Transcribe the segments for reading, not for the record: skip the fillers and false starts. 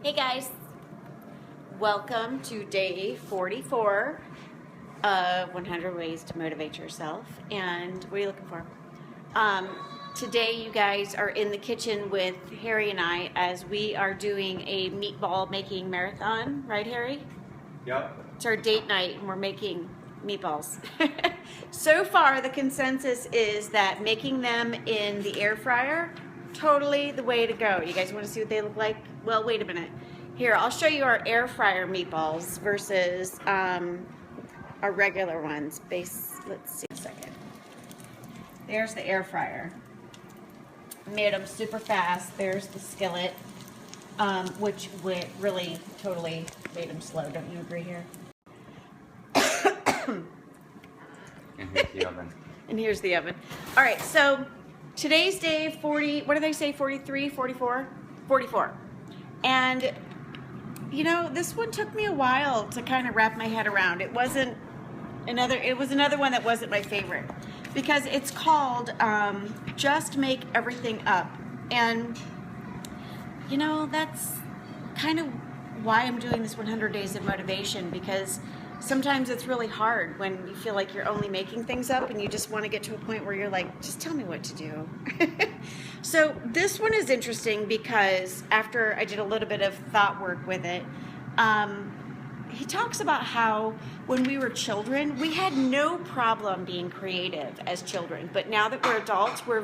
Hey guys, welcome to day 44 of 100 Ways to Motivate Yourself. And what are you looking for? Today you guys are in the kitchen with Harry and I as we are doing a meatball making marathon, right Harry? Yep. It's our date night and we're making meatballs. So far the consensus is that making them in the air fryer, totally the way to go. You guys want to see what they look like? Well, wait a minute. Here, I'll show you our air fryer meatballs versus our regular ones. Let's see a second. There's the air fryer. Made them super fast. There's the skillet, which really totally made them slow. Don't you agree here? And here's the oven. And here's the oven. All right, so today's day 40, what do they say, 43, 44? 44. And, you know, this one took me a while to kind of wrap my head around. It was another one that wasn't my favorite. Because it's called Just Make Everything Up. And, you know, that's kind of why I'm doing this 100 Days of Motivation, because sometimes it's really hard when you feel like you're only making things up and you just want to get to a point where you're like, just tell me what to do. So this one is interesting because after I did a little bit of thought work with it, he talks about how when we were children, we had no problem being creative as children. But now that we're adults, we're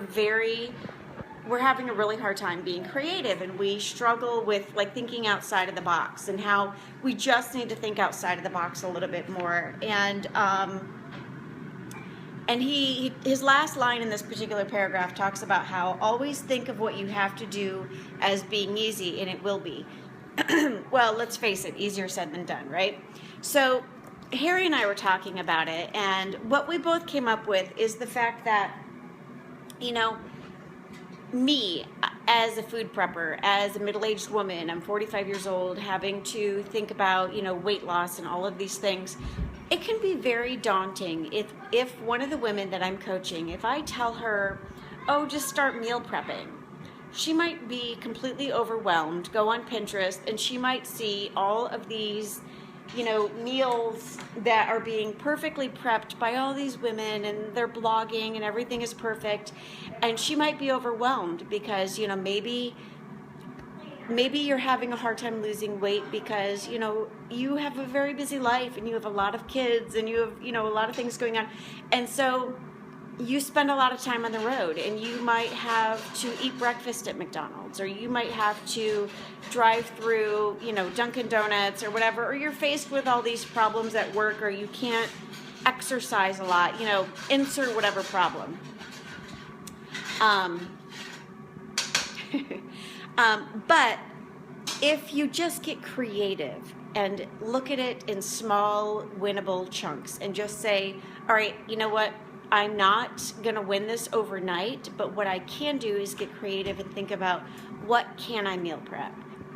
having a really hard time being creative, and we struggle with like thinking outside of the box, and how we just need to think outside of the box a little bit more. And his last line in this particular paragraph talks about how always think of what you have to do as being easy, and it will be. Well, let's face it, easier said than done, right? So Harry and I were talking about it, and what we both came up with is the fact that, you know, me as a food prepper, as a middle-aged woman, I'm 45 years old, having to think about, you know, weight loss and all of these things, it can be very daunting if one of the women that I'm coaching, if I tell her, oh, just start meal prepping, she might be completely overwhelmed, go on Pinterest, and she might see all of these, you know, meals that are being perfectly prepped by all these women, and they're blogging and everything is perfect. And she might be overwhelmed because, you know, maybe you're having a hard time losing weight because, you know, you have a very busy life and you have a lot of kids and you have, you know, a lot of things going on. And so you spend a lot of time on the road, and you might have to eat breakfast at McDonald's, or you might have to drive through, you know, Dunkin' Donuts or whatever, or you're faced with all these problems at work, or you can't exercise a lot, you know, insert whatever problem. But if you just get creative and look at it in small, winnable chunks and just say, all right, you know what? I'm not going to win this overnight, but what I can do is get creative and think about what can I meal prep.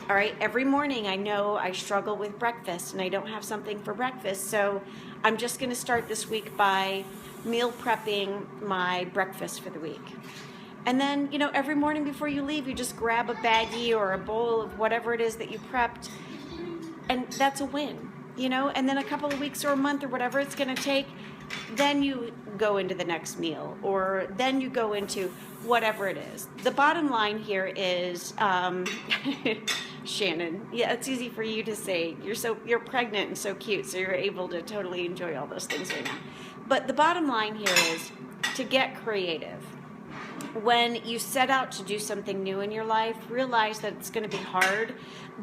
All right, every morning I know I struggle with breakfast and I don't have something for breakfast, so I'm just going to start this week by meal prepping my breakfast for the week. And then, you know, every morning before you leave, you just grab a baggie or a bowl of whatever it is that you prepped, and that's a win, you know. And then a couple of weeks or a month or whatever it's going to take, then you go into the next meal, or then you go into whatever it is. The bottom line here is, Shannon, yeah, it's easy for you to say. You're pregnant and so cute, so you're able to totally enjoy all those things right now. But the bottom line here is to get creative. When you set out to do something new in your life, realize that it's going to be hard,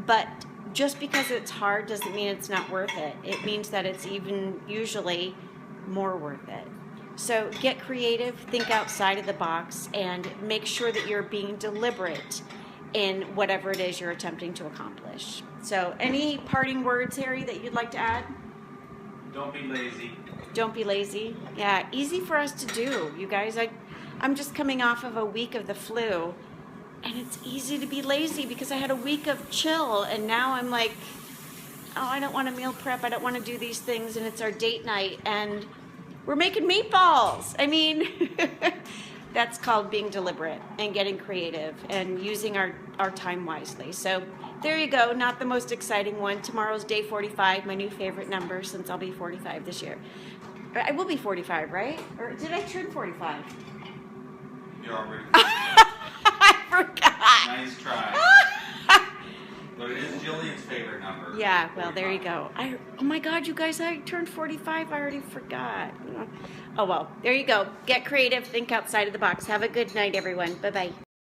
but just because it's hard doesn't mean it's not worth it. It means that it's even usually more worth it. So get creative, think outside of the box, and make sure that you're being deliberate in whatever it is you're attempting to accomplish. So any parting words, Harry, that you'd like to add? Don't be lazy. Don't be lazy. Yeah, easy for us to do. You guys, I'm just coming off of a week of the flu, and it's easy to be lazy because I had a week of chill, and now I'm like, oh, I don't want to meal prep, I don't want to do these things, and it's our date night, and we're making meatballs. I mean, That's called being deliberate and getting creative and using our time wisely. So there you go. Not the most exciting one. Tomorrow's day 45, my new favorite number since I'll be 45 this year. I will be 45, right? Or did I turn 45? You're already. I forgot. Nice try. But it is Jillian's favorite number. Yeah, well, there you 45. go. Oh my God, you guys, I turned 45. I already forgot. Oh well, there you go. Get creative. Think outside of the box. Have a good night, everyone. Bye-bye.